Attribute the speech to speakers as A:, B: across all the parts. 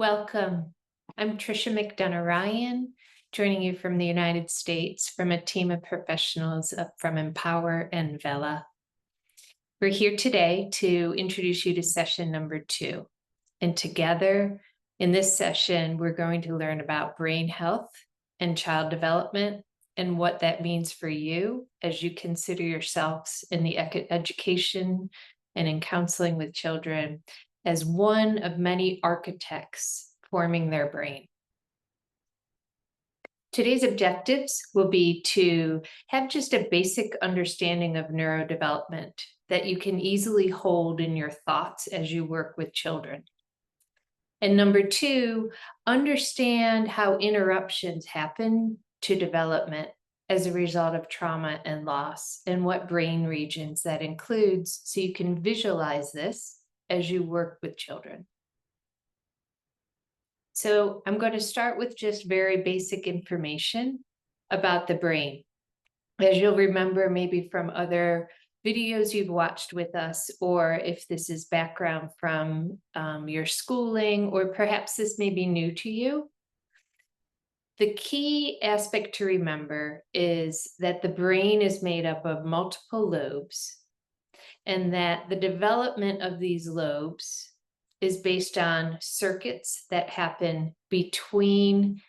A: Welcome. I'm Tricia McDonough, joining you from the United States from a team of professionals from Empower and Vela. We're here today to introduce you to session number 2. And together in this session, we're going to learn about brain health and child development and what that means for you as you consider yourselves in the education and in counseling with children as one of many architects forming their brain. Today's objectives will be to have just a basic understanding of neurodevelopment that you can easily hold in your thoughts as you work with children. And number 2, understand how interruptions happen to development as a result of trauma and loss, and what brain regions that includes, so you can visualize this as you work with children. So I'm going to start with just very basic information about the brain. As you'll remember, maybe from other videos you've watched with us, or if this is background from your schooling, or perhaps this may be new to you. The key aspect to remember is that the brain is made up of multiple lobes, and that the development of these lobes is based on circuits that happen between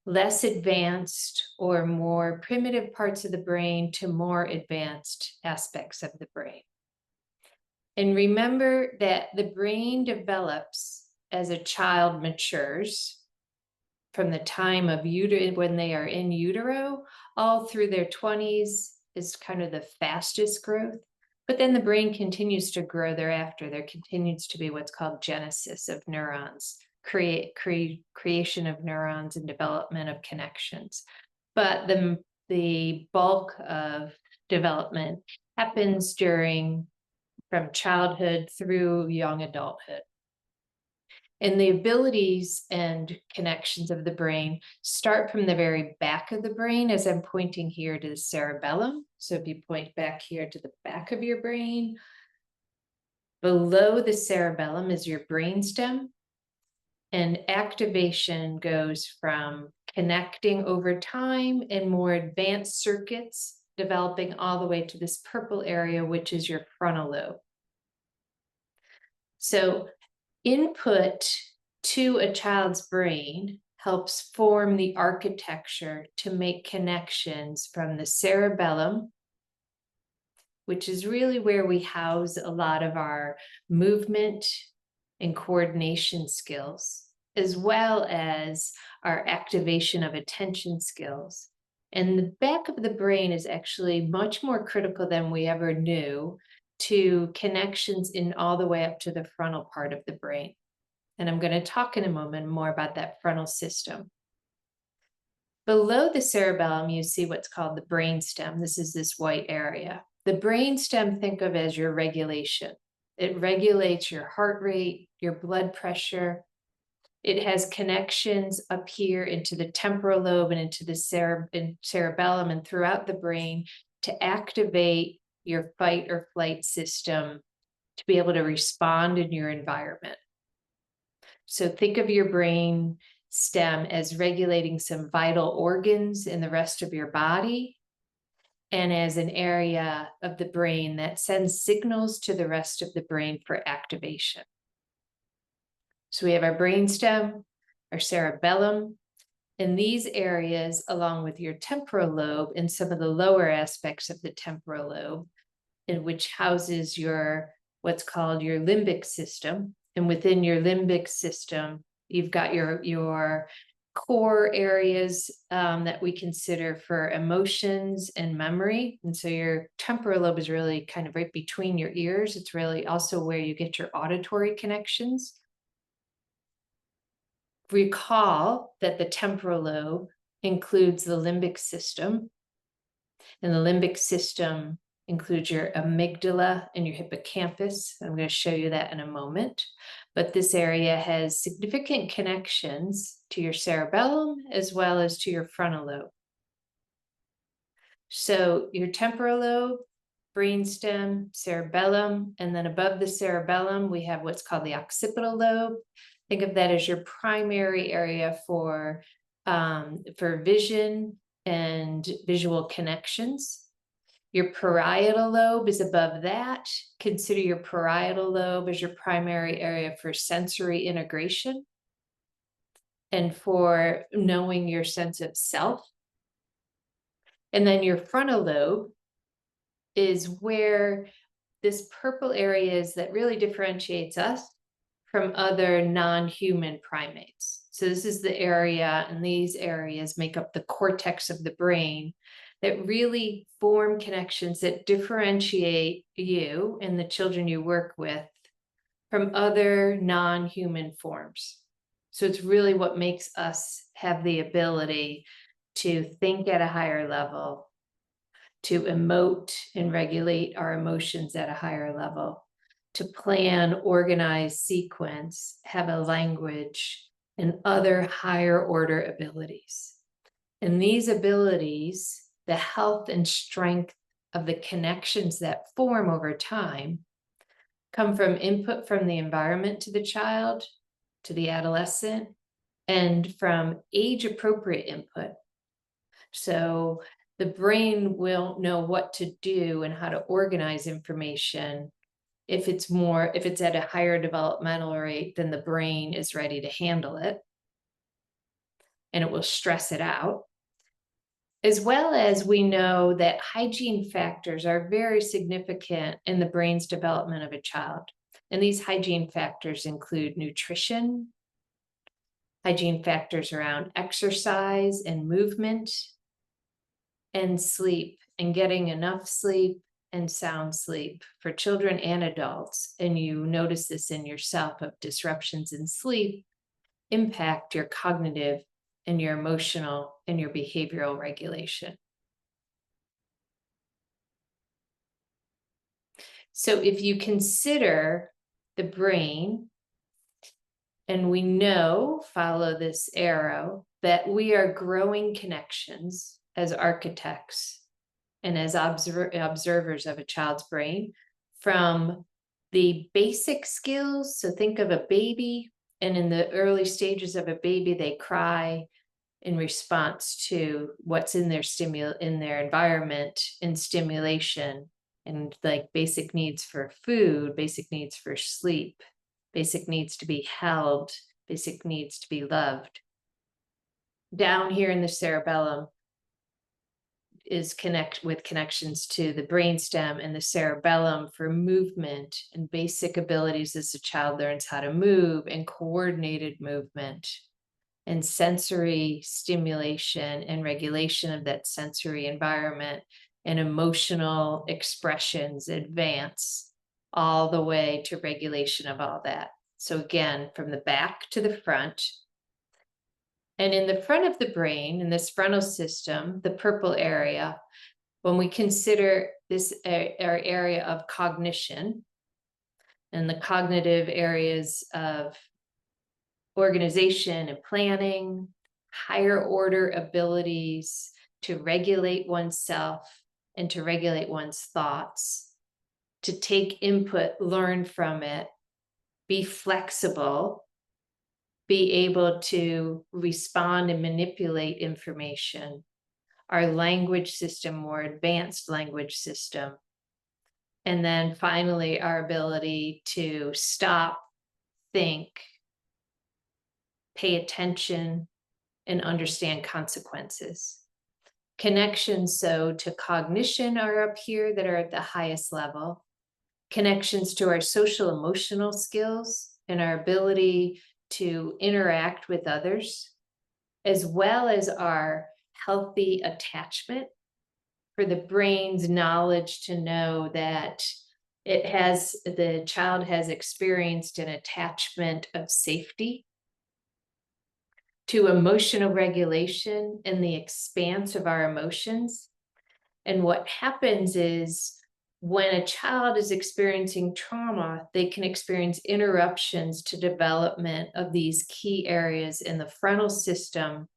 A: less advanced or more primitive parts of the brain to more advanced aspects of the brain. And remember that the brain develops as a child matures from the time of when they are in utero, all through their 20s is kind of the fastest growth. But then the brain continues to grow thereafter. There continues to be what's called genesis of neurons, creation of neurons and development of connections. But the bulk of development happens from childhood through young adulthood. And the abilities and connections of the brain start from the very back of the brain, as I'm pointing here to the cerebellum. So if you point back here to the back of your brain, below the cerebellum is your brainstem. And activation goes from connecting over time and more advanced circuits developing all the way to this purple area, which is your frontal lobe. So input to a child's brain helps form the architecture to make connections from the cerebellum, which is really where we house a lot of our movement and coordination skills, as well as our activation of attention skills. And the back of the brain is actually much more critical than we ever knew to connections in all the way up to the frontal part of the brain. And I'm going to talk in a moment more about that frontal system. Below the cerebellum, you see what's called the brainstem. This is this white area. The brainstem, think of as your regulation. It regulates your heart rate, your blood pressure. It has connections up here into the temporal lobe and into the cerebellum and throughout the brain to activate your fight or flight system to be able to respond in your environment. So think of your brain stem as regulating some vital organs in the rest of your body, and as an area of the brain that sends signals to the rest of the brain for activation. So we have our brainstem, our cerebellum, and these areas, along with your temporal lobe and some of the lower aspects of the temporal lobe, in which houses what's called your limbic system. And within your limbic system, you've got your core areas that we consider for emotions and memory. And so your temporal lobe is really kind of right between your ears. It's really also where you get your auditory connections. Recall that the temporal lobe includes the limbic system, and the limbic system includes your amygdala and your hippocampus. I'm going to show you that in a moment. But this area has significant connections to your cerebellum as well as to your frontal lobe. So your temporal lobe, brainstem, cerebellum, and then above the cerebellum, we have what's called the occipital lobe. Think of that as your primary area for vision and visual connections. Your parietal lobe is above that. Consider your parietal lobe as your primary area for sensory integration and for knowing your sense of self. And then your frontal lobe is where this purple area is that really differentiates us from other non-human primates. So this is the area, and these areas make up the cortex of the brain that really form connections that differentiate you and the children you work with from other non-human forms. So it's really what makes us have the ability to think at a higher level, to emote and regulate our emotions at a higher level, to plan, organize, sequence, have a language, and other higher order abilities. And these abilities, the health and strength of the connections that form over time, come from input from the environment to the child, to the adolescent, and from age-appropriate input. So the brain will know what to do and how to organize information if it's at a higher developmental rate than the brain is ready to handle it, and it will stress it out. As well as we know that hygiene factors are very significant in the brain's development of a child. And these hygiene factors include nutrition, hygiene factors around exercise and movement, and sleep, and getting enough sleep and sound sleep for children and adults. And you notice this in yourself, of disruptions in sleep impact your cognitive and your emotional and your behavioral regulation. So if you consider the brain, and we know, follow this arrow, that we are growing connections as architects and as observers of a child's brain from the basic skills. So think of a baby, and in the early stages of a baby, they cry in response to what's in their environment and stimulation, and like basic needs for food, basic needs for sleep, basic needs to be held, basic needs to be loved. Down here in the cerebellum is connections to the brainstem and the cerebellum for movement and basic abilities as the child learns how to move, and coordinated movement and sensory stimulation and regulation of that sensory environment, and emotional expressions advance all the way to regulation of all that. So again, from the back to the front. And in the front of the brain, in this frontal system, the purple area, when we consider this our area of cognition and the cognitive areas of organization and planning, higher order abilities to regulate oneself and to regulate one's thoughts, to take input, learn from it, be flexible, be able to respond and manipulate information, our language system, more advanced language system, and then finally our ability to stop, think, pay attention, and understand consequences. Connections, so to cognition, are up here that are at the highest level. Connections to our social emotional skills and our ability to interact with others, as well as our healthy attachment, for the brain's knowledge to know that the child has experienced an attachment of safety, to emotional regulation and the expanse of our emotions. And what happens is, when a child is experiencing trauma, they can experience interruptions to development of these key areas in the frontal system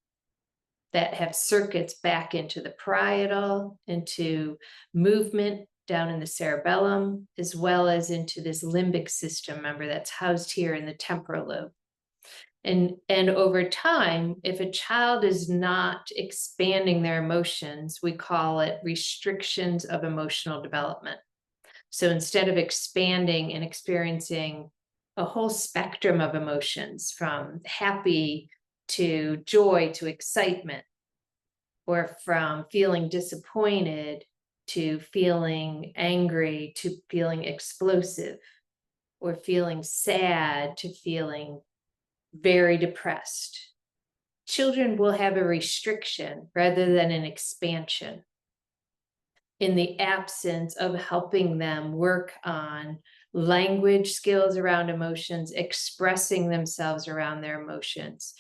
A: that have circuits back into the parietal, into movement down in the cerebellum, as well as into this limbic system, remember, that's housed here in the temporal lobe. And over time, if a child is not expanding their emotions, we call it restrictions of emotional development. So instead of expanding and experiencing a whole spectrum of emotions, from happy to joy to excitement, or from feeling disappointed to feeling angry to feeling explosive, or feeling sad to feeling very depressed, children will have a restriction rather than an expansion, in the absence of helping them work on language skills around emotions, expressing themselves around their emotions,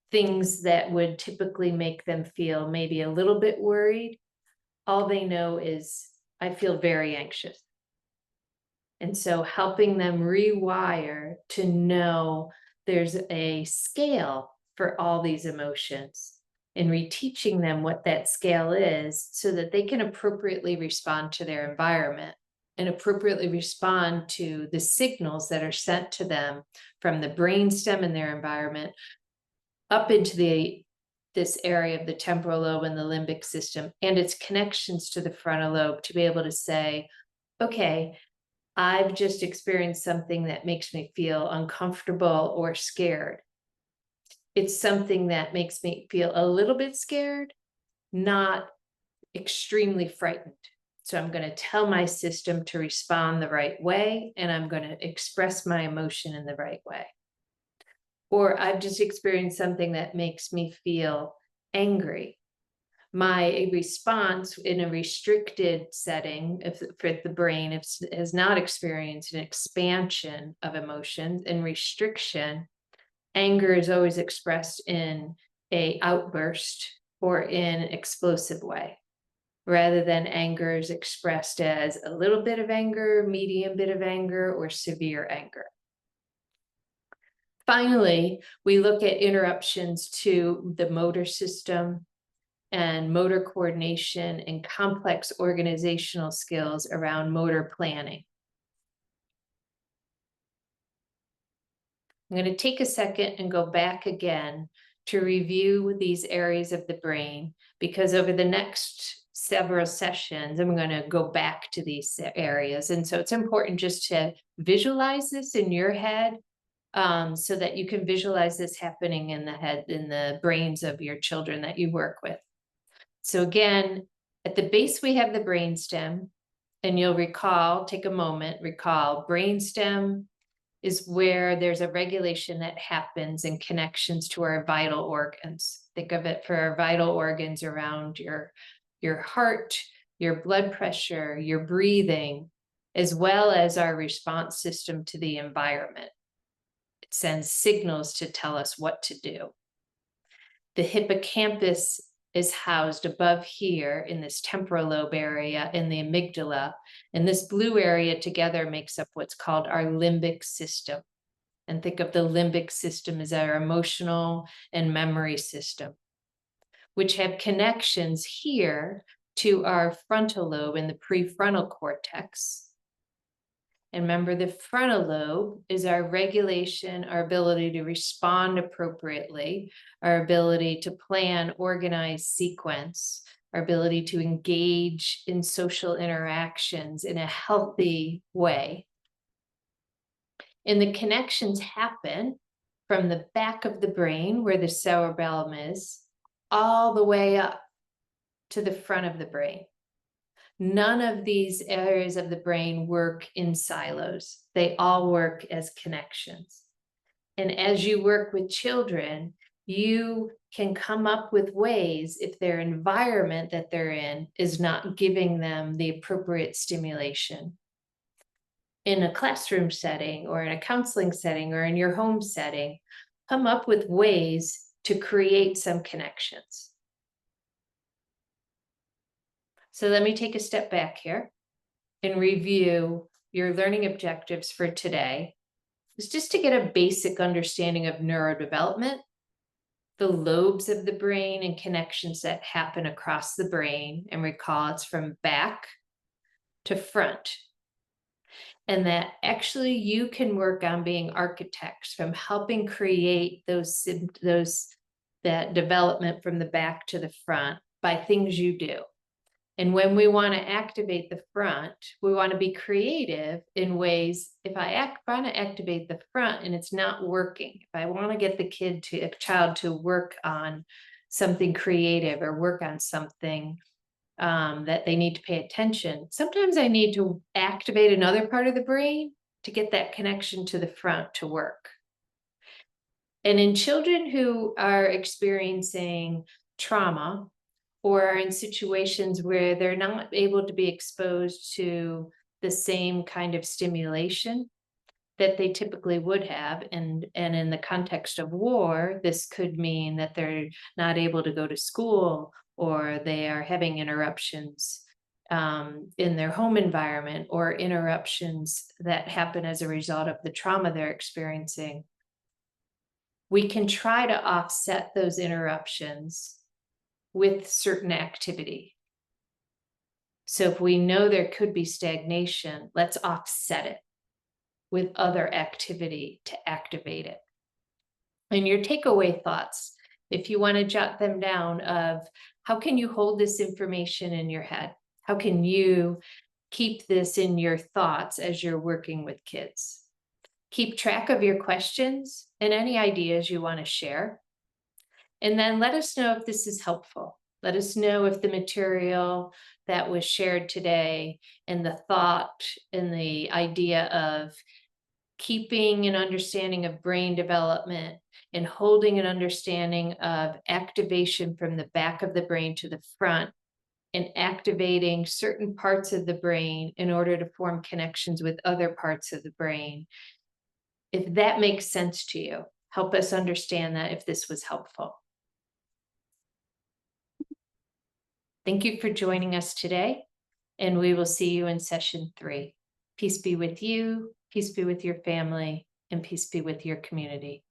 A: things that would typically make them feel maybe a little bit worried. All they know is, I feel very anxious. And so helping them rewire to know there's a scale for all these emotions, and reteaching them what that scale is so that they can appropriately respond to their environment and appropriately respond to the signals that are sent to them from the brainstem in their environment up into this area of the temporal lobe and the limbic system and its connections to the frontal lobe, to be able to say, okay, I've just experienced something that makes me feel uncomfortable or scared. It's something that makes me feel a little bit scared, not extremely frightened. So I'm going to tell my system to respond the right way, and I'm going to express my emotion in the right way. Or I've just experienced something that makes me feel angry. My response in a restricted setting, for the brain, has not experienced an expansion of emotions and restriction, anger is always expressed in an outburst or in an explosive way, rather than anger is expressed as a little bit of anger, medium bit of anger, or severe anger. Finally, we look at interruptions to the motor system and motor coordination and complex organizational skills around motor planning. I'm going to take a second and go back again to review these areas of the brain, because over the next several sessions, I'm going to go back to these areas. And so it's important just to visualize this in your head, so that you can visualize this happening in the brains of your children that you work with. So again, at the base, we have the brainstem, and you'll recall, take a moment, recall, brainstem is where there's a regulation that happens in connections to our vital organs. Think of it for our vital organs around your heart, your blood pressure, your breathing, as well as our response system to the environment. It sends signals to tell us what to do. The hippocampus is housed above here in this temporal lobe area in the amygdala, and this blue area together makes up what's called our limbic system. And think of the limbic system as our emotional and memory system, which have connections here to our frontal lobe and the prefrontal cortex. And remember, the frontal lobe is our regulation, our ability to respond appropriately, our ability to plan, organize, sequence, our ability to engage in social interactions in a healthy way. And the connections happen from the back of the brain, where the cerebellum is, all the way up to the front of the brain. None of these areas of the brain work in silos. They all work as connections. And as you work with children, you can come up with ways, if their environment that they're in is not giving them the appropriate stimulation, in a classroom setting or in a counseling setting or in your home setting, come up with ways to create some connections. So let me take a step back here and review your learning objectives for today. It's just to get a basic understanding of neurodevelopment, the lobes of the brain and connections that happen across the brain, and recall it's from back to front. And that actually you can work on being architects from helping create that development from the back to the front by things you do. And when we want to activate the front, we want to be creative in ways. If I want to activate the front and it's not working, if I want to get a child to work on something creative or work on something that they need to pay attention, sometimes I need to activate another part of the brain to get that connection to the front to work. And in children who are experiencing trauma or are in situations where they're not able to be exposed to the same kind of stimulation that they typically would have, and in the context of war, this could mean that they're not able to go to school, or they are having interruptions in their home environment, or interruptions that happen as a result of the trauma they're experiencing. We can try to offset those interruptions with certain activity. So if we know there could be stagnation, let's offset it with other activity to activate it. And your takeaway thoughts, if you want to jot them down, of how can you hold this information in your head? How can you keep this in your thoughts as you're working with kids? Keep track of your questions and any ideas you want to share. And then let us know if this is helpful. Let us know if the material that was shared today and the thought and the idea of keeping an understanding of brain development and holding an understanding of activation from the back of the brain to the front, and activating certain parts of the brain in order to form connections with other parts of the brain. If that makes sense to you, help us understand that if this was helpful. Thank you for joining us today, and we will see you in session 3. Peace be with you, peace be with your family, and peace be with your community.